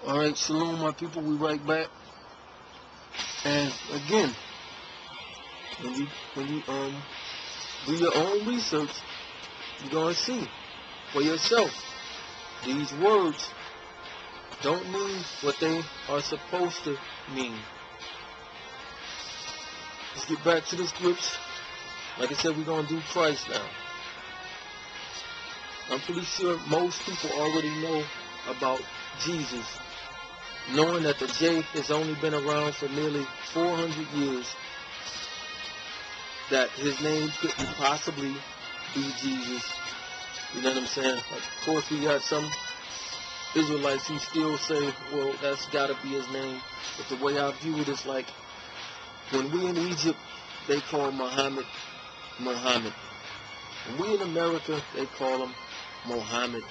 Alright, shalom my people, we right back. And again, when you do your own research, you're gonna see for yourself these words don't mean what they are supposed to mean. Let's get back to the scripts. Like I said, we're gonna do Christ now. I'm pretty sure most people already know about Jesus, knowing that the J has only been around for nearly 400 years, that his name couldn't possibly be Jesus. You know what I'm saying? Of course, we got some Israelites who still say, well, that's got to be his name. But the way I view it is like, when we in Egypt, they call Muhammad, Muhammad. When we in America, they call him Muhammad.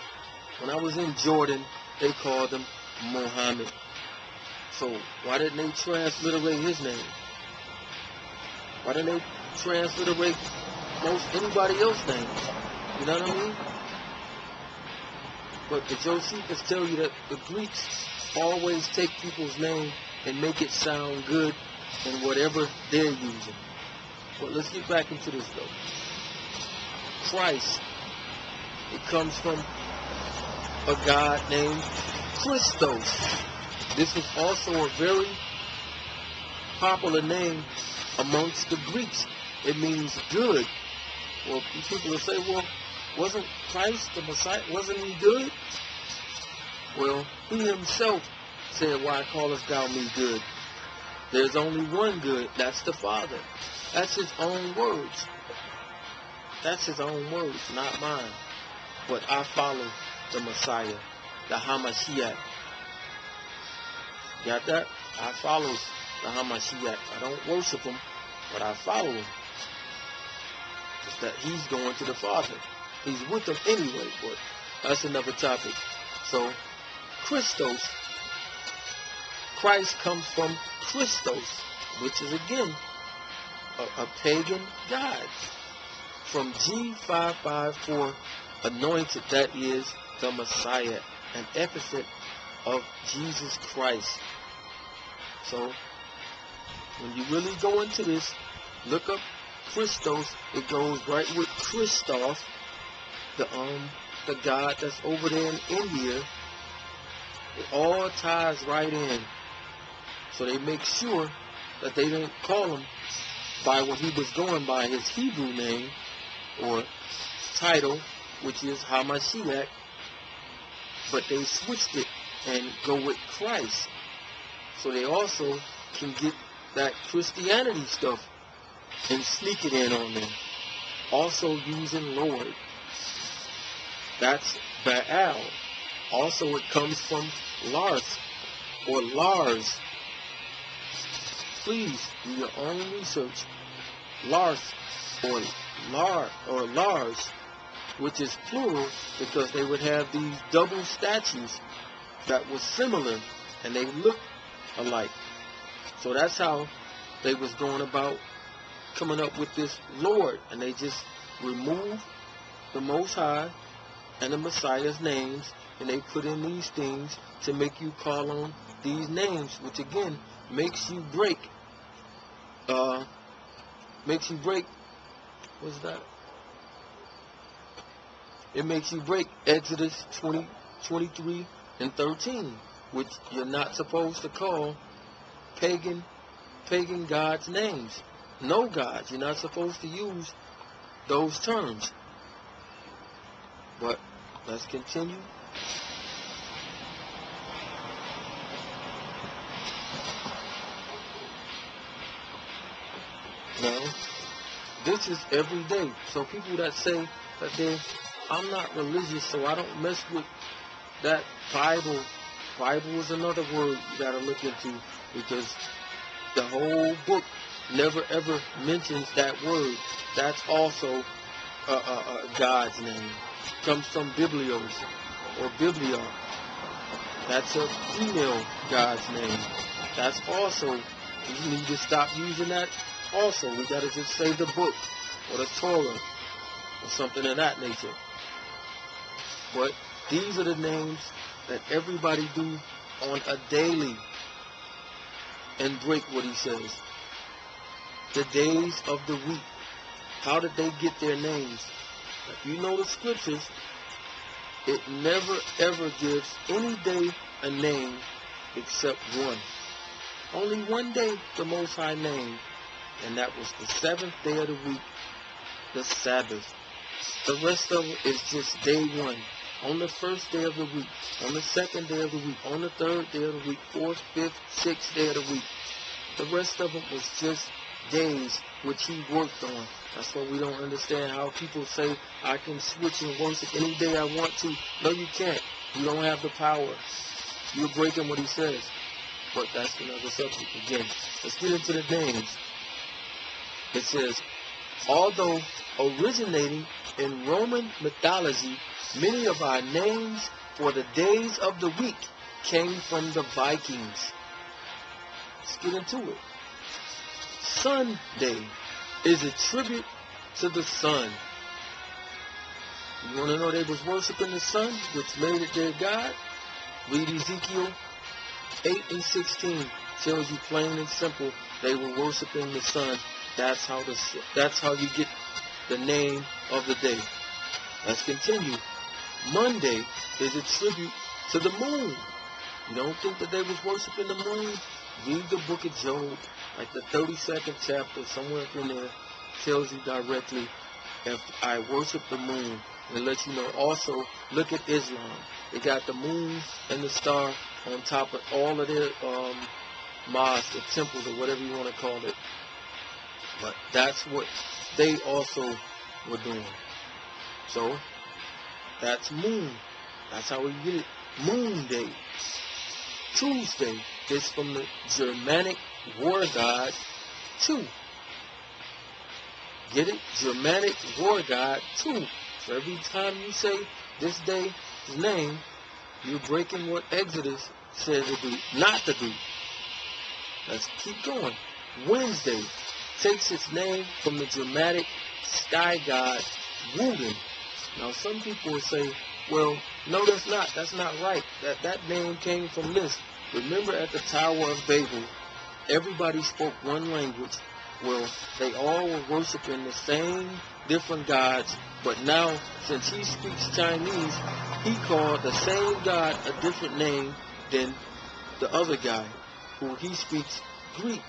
When I was in Jordan, they called him Muhammad. So why didn't they transliterate his name? Why didn't they transliterate most anybody else's name? You know what I mean? But the Josephus tell you that the Greeks always take people's name and make it sound good in whatever they're using. But let's get back into this though. Christ, it comes from a God named Christos. This is also a very popular name amongst the Greeks. It means good. Well, people will say, well, wasn't Christ the Messiah? Wasn't he good? Well, he himself said, why callest thou me good? There's only one good. That's the Father. That's his own words. That's his own words, not mine. But I follow the Messiah, the Hamashiach. Got that? I follow the Hamashiach. I don't worship him, but I follow him. It's that he's going to the Father. He's with them anyway, but that's another topic. So, Christos, Christ comes from Christos, which is again a pagan god. From G554, anointed, that is the Messiah, an epithet of Jesus Christ. So, when you really go into this, look up Christos. It goes right with Christoph, the god that's over there in India. It all ties right in. So they make sure that they didn't call him by what he was going by, his Hebrew name or title, which is Hamashiach, but they switched it and go with Christ. So they also can get that Christianity stuff and sneak it in on them. Also using Lord. That's Baal. Also it comes from Lars or Lars. Please do your own research. Lars or Lars, which is plural because they would have these double statues that were similar and they look alike. So that's how they was going about coming up with this Lord, and they just remove the Most High and the Messiah's names, and they put in these things to make you call on these names, which again makes you break what's that? It makes you break Exodus 20:23 and 13, which you're not supposed to call pagan gods' names. No gods. You're not supposed to use those terms. But let's continue. Now, this is every day. So people that say that I'm not religious, so I don't mess with that Bible. Bible is another word you gotta look into, because the whole book never ever mentions that word. That's also God's name. Comes from Biblios or Biblia. That's a female God's name. That's also, you need to stop using that. Also, we gotta just say the book or the Torah or something of that nature. But these are the names that everybody do on a daily and break what he says. The days of the week. How did they get their names? If you know the scriptures, it never ever gives any day a name except one. Only one day the Most High named, and that was the seventh day of the week, the Sabbath. The rest of it is just day one. On the first day of the week, on the second day of the week, on the third day of the week, fourth, fifth, sixth day of the week. The rest of it was just days which he worked on. That's why we don't understand how people say, I can switch and worship any day I want to. No, you can't. You don't have the power. You're breaking what he says. But that's another subject. Again, let's get into the names. It says, although originating in Roman mythology, many of our names for the days of the week came from the Vikings. Let's get into it. Sunday is a tribute to the sun. You want to know they was worshiping the sun, which made it their God? Read Ezekiel 8 and 16. Tells you plain and simple they were worshiping the sun. That's how you get the name of the day. Let's continue. Monday is a tribute to the moon. You don't think that they was worshiping the moon? Read the book of Job, like the 32nd chapter, somewhere up in there, tells you directly, if I worship the moon, and it lets you know. Also, look at Islam. They got the moon and the star on top of all of their mosques or temples or whatever you want to call it. But that's what they also were doing. So, that's moon. That's how we get it. Moon day. Tuesday is from the Germanic war god two. Get it? Germanic war god two. So every time you say this day's name, you're breaking what Exodus said to do, not to do. Let's keep going. Wednesday takes its name from the Germanic sky god Woden. Now some people will say, well, no, that's not. That's not right. That name came from this. Remember at the Tower of Babel, everybody spoke one language. Well, they all were worshiping the same different gods, but now, since he speaks Chinese, he called the same god a different name than the other guy, who he speaks Greek,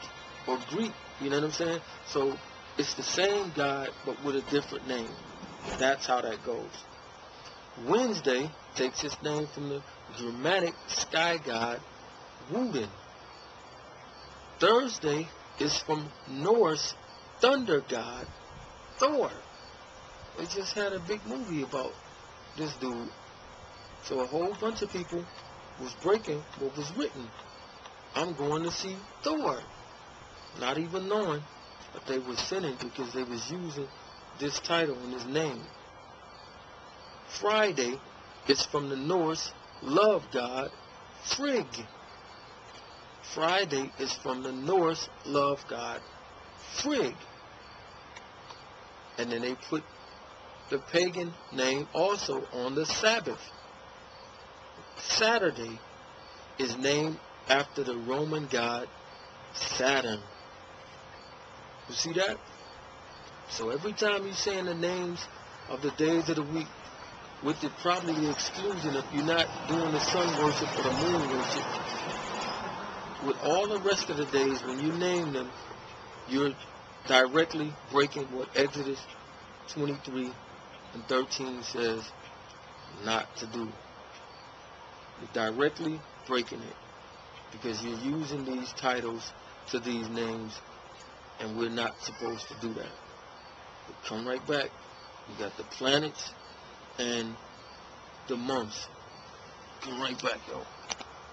or Greek, you know what I'm saying? So, it's the same god, but with a different name. That's how that goes. Wednesday takes its name from the Germanic sky god Woden. Thursday is from Norse thunder god Thor. They just had a big movie about this dude. So a whole bunch of people was breaking what was written. I'm going to see Thor. Not even knowing that they were sinning because they was using this title and his name. Friday is from the Norse love god Frigg. Friday is from the Norse love god Frigg. And then they put the pagan name also on the Sabbath. Saturday is named after the Roman god Saturn. You see that? So every time you're saying the names of the days of the week, with probably the exclusion if you're not doing the sun worship or the moon worship, with all the rest of the days, when you name them, you're directly breaking what Exodus 23 and 13 says not to do. You're directly breaking it because you're using these titles to these names, and we're not supposed to do that. But come right back. You got the planets and the months. Come right back, yo.